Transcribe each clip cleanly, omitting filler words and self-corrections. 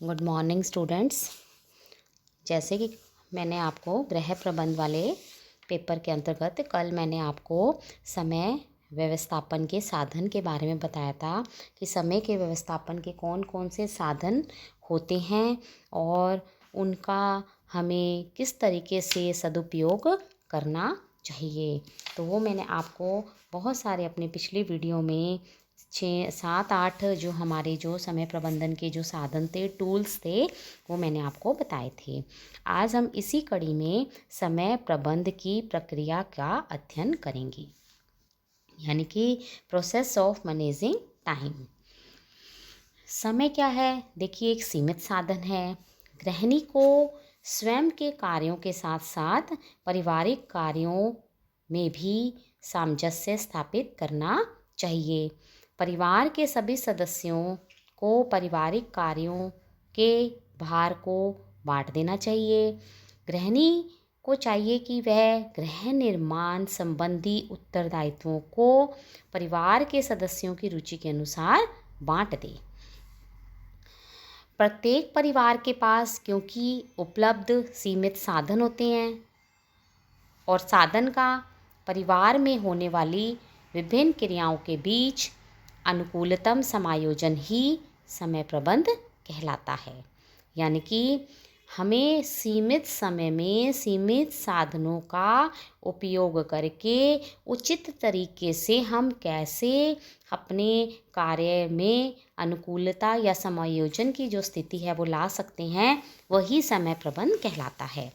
Good morning students. जैसे कि मैंने आपको गृह प्रबंध वाले पेपर के अंतर्गत कल मैंने आपको समय व्यवस्थापन के साधन के बारे में बताया था कि समय के व्यवस्थापन के कौन कौन से साधन होते हैं और उनका हमें किस तरीके से सदुपयोग करना चाहिए। तो वो मैंने आपको बहुत सारे अपने पिछले वीडियो में 6 7 8 जो हमारे जो समय प्रबंधन के जो साधन थे, टूल्स थे, वो मैंने आपको बताए थे। आज हम इसी कड़ी में समय प्रबंध की प्रक्रिया का अध्ययन करेंगे, यानी कि प्रोसेस ऑफ मैनेजिंग टाइम। समय क्या है? देखिए, एक सीमित साधन है। गृहिणी को स्वयं के कार्यों के साथ साथ पारिवारिक कार्यों में भी सामंजस्य स्थापित करना चाहिए। परिवार के सभी सदस्यों को पारिवारिक कार्यों के भार को बांट देना चाहिए। गृहिणी को चाहिए कि वह गृह निर्माण संबंधी उत्तरदायित्वों को परिवार के सदस्यों की रुचि के अनुसार बांट दे। प्रत्येक परिवार के पास क्योंकि उपलब्ध सीमित साधन होते हैं और साधन का परिवार में होने वाली विभिन्न क्रियाओं के बीच अनुकूलतम समायोजन ही समय प्रबंध कहलाता है। यानी कि हमें सीमित समय में सीमित साधनों का उपयोग करके उचित तरीके से हम कैसे अपने कार्य में अनुकूलता या समायोजन की जो स्थिति है वो ला सकते हैं, वही समय प्रबंध कहलाता है।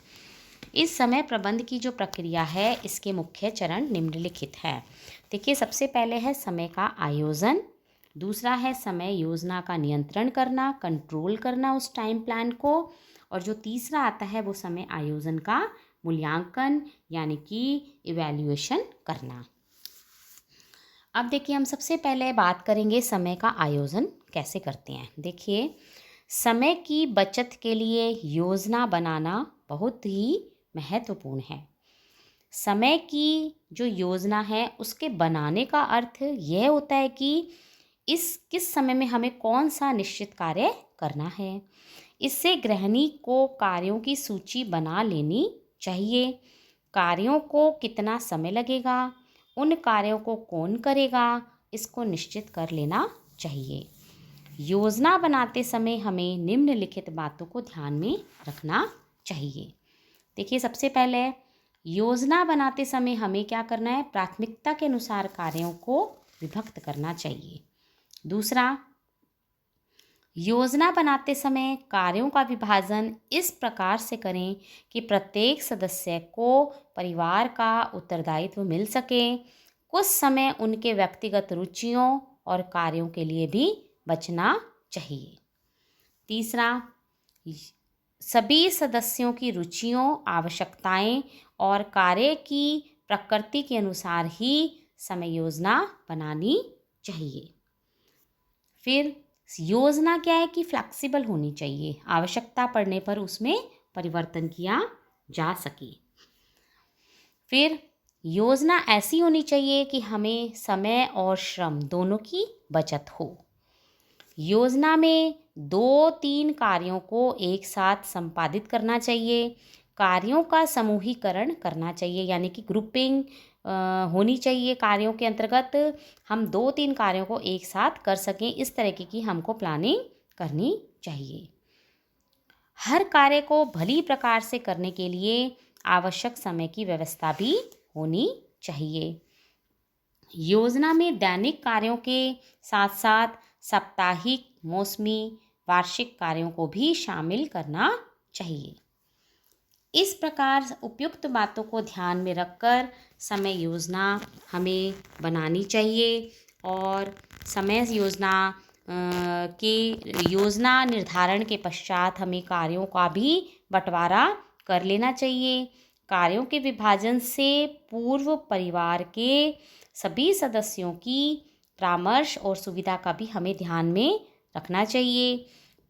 इस समय प्रबंध की जो प्रक्रिया है, इसके मुख्य चरण निम्नलिखित हैं। देखिए, सबसे पहले है समय का आयोजन, दूसरा है समय योजना का नियंत्रण करना, कंट्रोल करना उस टाइम प्लान को, और जो तीसरा आता है वो समय आयोजन का मूल्यांकन यानी कि इवैल्यूएशन करना। अब देखिए, हम सबसे पहले बात करेंगे समय का आयोजन कैसे करते हैं। देखिए, समय की बचत के लिए योजना बनाना बहुत ही महत्वपूर्ण है। समय की जो योजना है उसके बनाने का अर्थ यह होता है कि किस समय में हमें कौन सा निश्चित कार्य करना है। इससे गृहिणी को कार्यों की सूची बना लेनी चाहिए। कार्यों को कितना समय लगेगा, उन कार्यों को कौन करेगा, इसको निश्चित कर लेना चाहिए। योजना बनाते समय हमें निम्नलिखित बातों को ध्यान में रखना चाहिए। देखिए, सबसे पहले योजना बनाते समय हमें क्या करना है? प्राथमिकता के अनुसार कार्यों को विभक्त करना चाहिए। दूसरा, योजना बनाते समय कार्यों का विभाजन इस प्रकार से करें कि प्रत्येक सदस्य को परिवार का उत्तरदायित्व मिल सके। कुछ समय उनके व्यक्तिगत रुचियों और कार्यों के लिए भी बचना चाहिए। तीसरा, सभी सदस्यों की रुचियों, आवश्यकताएं और कार्य की प्रकृति के अनुसार ही समय योजना बनानी चाहिए। फिर योजना क्या है कि फ्लेक्सिबल होनी चाहिए, आवश्यकता पड़ने पर उसमें परिवर्तन किया जा सके। फिर योजना ऐसी होनी चाहिए कि हमें समय और श्रम दोनों की बचत हो। योजना में 2-3 कार्यों को एक साथ संपादित करना चाहिए। कार्यों का समूहीकरण करना चाहिए, यानी कि ग्रुपिंग होनी चाहिए। कार्यों के अंतर्गत हम 2-3 कार्यों को एक साथ कर सकें, इस तरीके की हमको प्लानिंग करनी चाहिए। हर कार्य को भली प्रकार से करने के लिए आवश्यक समय की व्यवस्था भी होनी चाहिए। योजना में दैनिक कार्यों के साथ साथ साप्ताहिक, मौसमी, वार्षिक कार्यों को भी शामिल करना चाहिए। इस प्रकार उपयुक्त बातों को ध्यान में रखकर समय योजना हमें बनानी चाहिए और समय योजना की योजना निर्धारण के पश्चात हमें कार्यों का भी बंटवारा कर लेना चाहिए। कार्यों के विभाजन से पूर्व परिवार के सभी सदस्यों की परामर्श और सुविधा का भी हमें ध्यान में रखना चाहिए।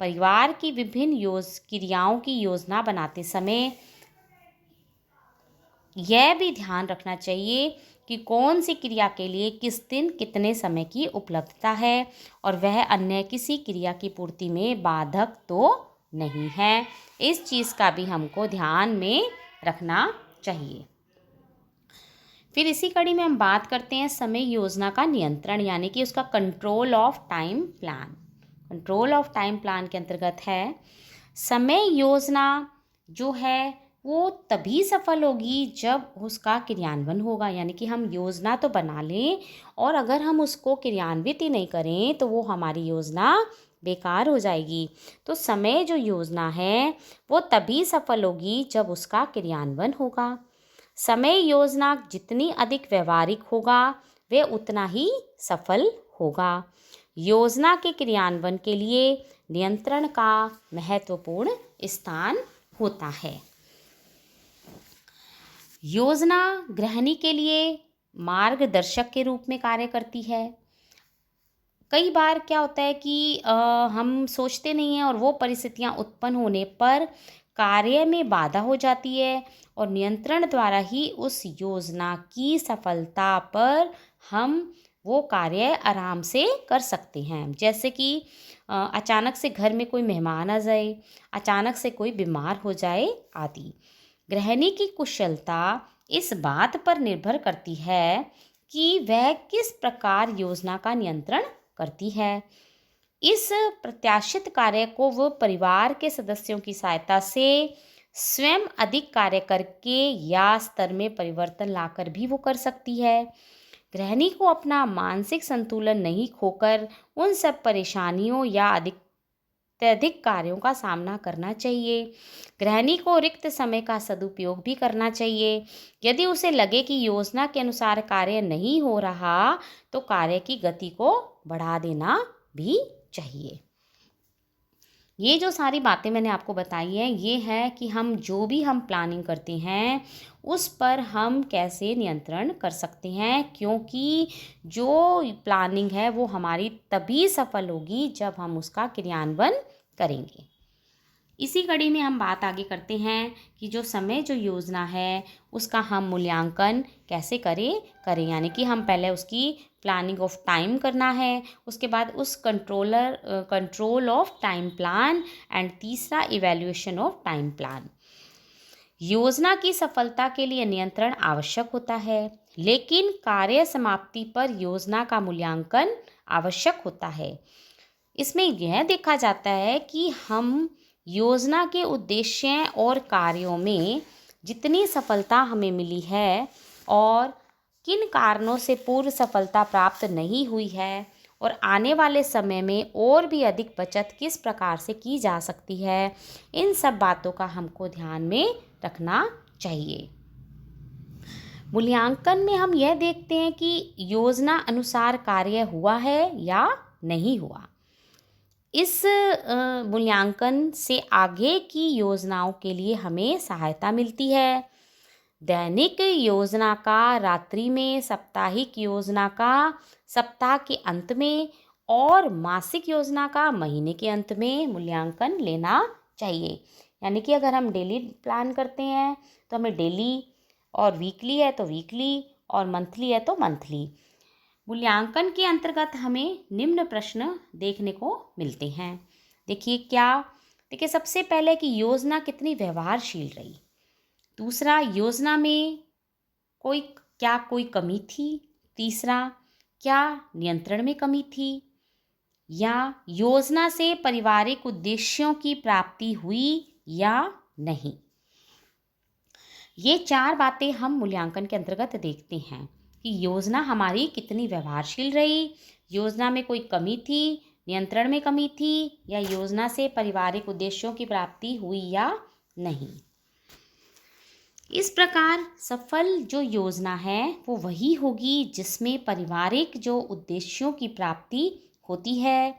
परिवार की विभिन्न क्रियाओं की योजना बनाते समय यह भी ध्यान रखना चाहिए कि कौन सी क्रिया के लिए किस दिन कितने समय की उपलब्धता है और वह अन्य किसी क्रिया की पूर्ति में बाधक तो नहीं है। इस चीज़ का भी हमको ध्यान में रखना चाहिए। फिर इसी कड़ी में हम बात करते हैं समय योजना का नियंत्रण, यानी कि उसका control of time plan. Control of time plan के अंतर्गत है समय योजना जो है वो तभी सफल होगी जब उसका क्रियान्वयन होगा। यानी कि हम योजना तो बना लें और अगर हम उसको क्रियान्वित ही नहीं करें तो वो हमारी योजना बेकार हो जाएगी। तो समय जो योजना है वो तभी सफल होगी जब उसका क्रियान्वयन होगा। समय योजना जितनी अधिक व्यवहारिक होगा वह उतना ही सफल होगा। योजना के क्रियान्वयन के लिए नियंत्रण का महत्वपूर्ण स्थान होता है। योजना गृहिणी के लिए मार्गदर्शक के रूप में कार्य करती है। कई बार क्या होता है कि हम सोचते नहीं हैं और वो परिस्थितियां उत्पन्न होने पर कार्य में बाधा हो जाती है और नियंत्रण द्वारा ही उस योजना की सफलता पर हम वो कार्य आराम से कर सकते हैं। जैसे कि अचानक से घर में कोई मेहमान आ जाए, अचानक से कोई बीमार हो जाए आदि। गृहिणी की कुशलता इस बात पर निर्भर करती है कि वह किस प्रकार योजना का नियंत्रण करती है। इस प्रत्याशित कार्य को वो परिवार के सदस्यों की सहायता से स्वयं अधिक कार्य करके या स्तर में परिवर्तन लाकर भी वो कर सकती है। गृहिणी को अपना मानसिक संतुलन नहीं खोकर उन सब परेशानियों या अत्यधिक कार्यों का सामना करना चाहिए। गृहिणी को रिक्त समय का सदुपयोग भी करना चाहिए। यदि उसे लगे कि योजना के अनुसार कार्य नहीं हो रहा तो कार्य की गति को बढ़ा देना भी चाहिए। ये जो सारी बातें मैंने आपको बताई है ये है कि हम जो भी हम प्लानिंग करते हैं उस पर हम कैसे नियंत्रण कर सकते हैं, क्योंकि जो प्लानिंग है वो हमारी तभी सफल होगी जब हम उसका क्रियान्वयन करेंगे। इसी कड़ी में हम बात आगे करते हैं कि जो समय जो योजना है उसका हम मूल्यांकन कैसे करें यानी कि हम पहले उसकी प्लानिंग ऑफ टाइम करना है, उसके बाद उस control of time plan and तीसरा इवैल्यूएशन ऑफ टाइम प्लान। योजना की सफलता के लिए नियंत्रण आवश्यक होता है, लेकिन कार्य समाप्ति पर योजना का मूल्यांकन आवश्यक होता है। इसमें यह देखा जाता है कि हम योजना के उद्देश्य और कार्यों में जितनी सफलता हमें मिली है और किन कारणों से पूर्व सफलता प्राप्त नहीं हुई है और आने वाले समय में और भी अधिक बचत किस प्रकार से की जा सकती है, इन सब बातों का हमको ध्यान में रखना चाहिए। मूल्यांकन में हम यह देखते हैं कि योजना अनुसार कार्य हुआ है या नहीं हुआ। इस मूल्यांकन से आगे की योजनाओं के लिए हमें सहायता मिलती है। दैनिक योजना का रात्रि में, साप्ताहिक योजना का सप्ताह के अंत में और मासिक योजना का महीने के अंत में मूल्यांकन लेना चाहिए। यानी कि अगर हम डेली प्लान करते हैं तो हमें डेली, और वीकली है तो वीकली, और मंथली है तो मंथली। मूल्यांकन के अंतर्गत हमें निम्न प्रश्न देखने को मिलते हैं। देखिए सबसे पहले कि योजना कितनी व्यवहारशील रही। दूसरा, योजना में कोई कमी थी। तीसरा, क्या नियंत्रण में कमी थी, या योजना से पारिवारिक उद्देश्यों की प्राप्ति हुई या नहीं। ये 4 बातें हम मूल्यांकन के अंतर्गत देखते हैं कि योजना हमारी कितनी व्यवहारशील रही, योजना में कोई कमी थी, नियंत्रण में कमी थी, या योजना से पारिवारिक उद्देश्यों की प्राप्ति हुई या नहीं। इस प्रकार सफल जो योजना है वो वही होगी जिसमें पारिवारिक जो उद्देश्यों की प्राप्ति होती है,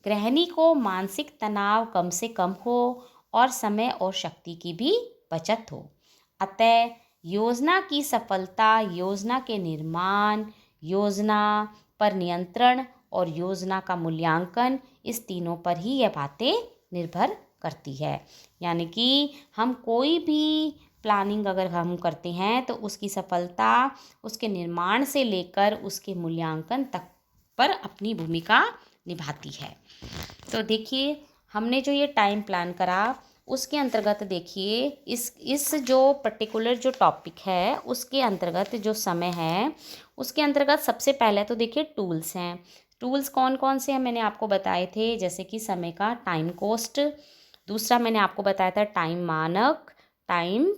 गृहिणी को मानसिक तनाव कम से कम हो और समय और शक्ति की भी बचत हो। अतः योजना की सफलता, योजना के निर्माण, योजना पर नियंत्रण और योजना का मूल्यांकन, इस तीनों पर ही यह बातें निर्भर करती है। यानी कि हम कोई भी प्लानिंग अगर हम करते हैं तो उसकी सफलता उसके निर्माण से लेकर उसके मूल्यांकन तक पर अपनी भूमिका निभाती है। तो देखिए, हमने जो ये टाइम प्लान करा उसके अंतर्गत देखिए इस जो पर्टिकुलर जो टॉपिक है उसके अंतर्गत जो समय है उसके अंतर्गत सबसे पहले तो देखिए टूल्स हैं। टूल्स कौन कौन से हैं मैंने आपको बताए थे, जैसे कि समय का टाइम कोस्ट, दूसरा मैंने आपको बताया था टाइम मानक, टाइम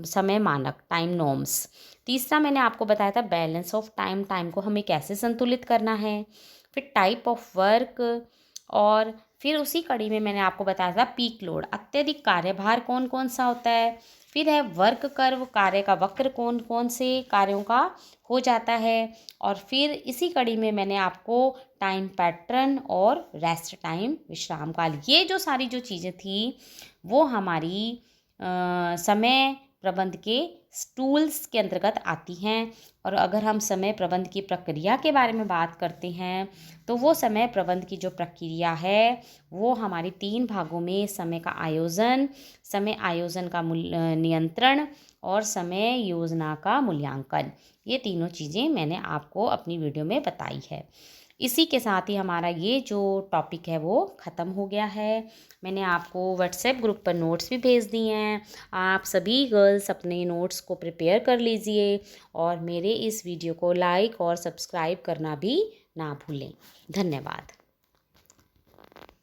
समय मानक, टाइम नॉर्म्स, तीसरा मैंने आपको बताया था बैलेंस ऑफ टाइम, टाइम को हमें कैसे संतुलित करना है, फिर टाइप ऑफ वर्क, और फिर उसी कड़ी में मैंने आपको बताया था पीक लोड, अत्यधिक कार्यभार कौन कौन सा होता है, फिर है वर्क कर्व, कार्य का वक्र कौन कौन से कार्यों का हो जाता है, और फिर इसी कड़ी में मैंने आपको टाइम पैटर्न और रेस्ट टाइम, विश्राम काल, ये जो सारी जो चीज़ें थी वो हमारी समय प्रबंध के टूल्स के अंतर्गत आती हैं। और अगर हम समय प्रबंध की प्रक्रिया के बारे में बात करते हैं तो वो समय प्रबंध की जो प्रक्रिया है वो हमारी 3 भागों में समय का आयोजन, समय आयोजन का नियंत्रण और समय योजना का मूल्यांकन, ये तीनों चीज़ें मैंने आपको अपनी वीडियो में बताई है। इसी के साथ ही हमारा ये जो टॉपिक है वो ख़त्म हो गया है। मैंने आपको व्हाट्सएप ग्रुप पर नोट्स भी भेज दिए हैं। आप सभी गर्ल्स अपने नोट्स को प्रिपेयर कर लीजिए और मेरे इस वीडियो को लाइक और सब्सक्राइब करना भी ना भूलें। धन्यवाद।